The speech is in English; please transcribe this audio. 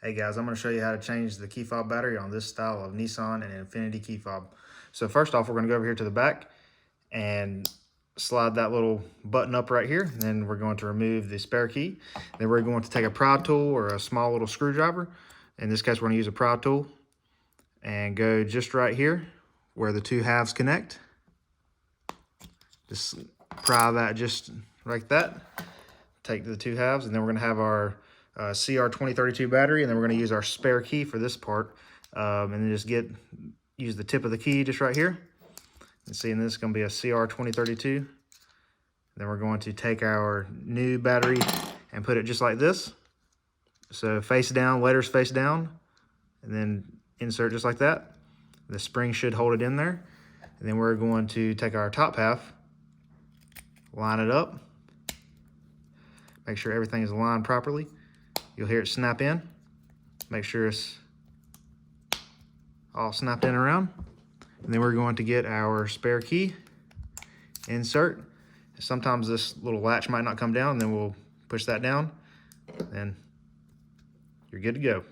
Hey guys, I'm going to show you how to change the key fob battery on this style of Nissan and Infiniti key fob. So first off, we're going to go over here to the back and slide that little button up right here. And then we're going to remove the spare key. Then we're going to take a pry tool or a small little screwdriver. In this case, we're going to use a pry tool and go just right here where the two halves connect. Just pry that just like that. Take the two halves, and then we're going to have our CR2032 battery, and then we're going to use our spare key for this part, and then just use the tip of the key just right here. And see, and this is going to be a CR2032. Then we're going to take our new battery and put it just like this. So face down, letters face down, and then insert just like that. The spring should hold it in there. And then we're going to take our top half, line it up. Make sure everything is aligned properly. You'll hear it snap in. Make sure it's all snapped in around. And then we're going to get our spare key, insert. Sometimes this little latch might not come down, then we'll push that down, and you're good to go.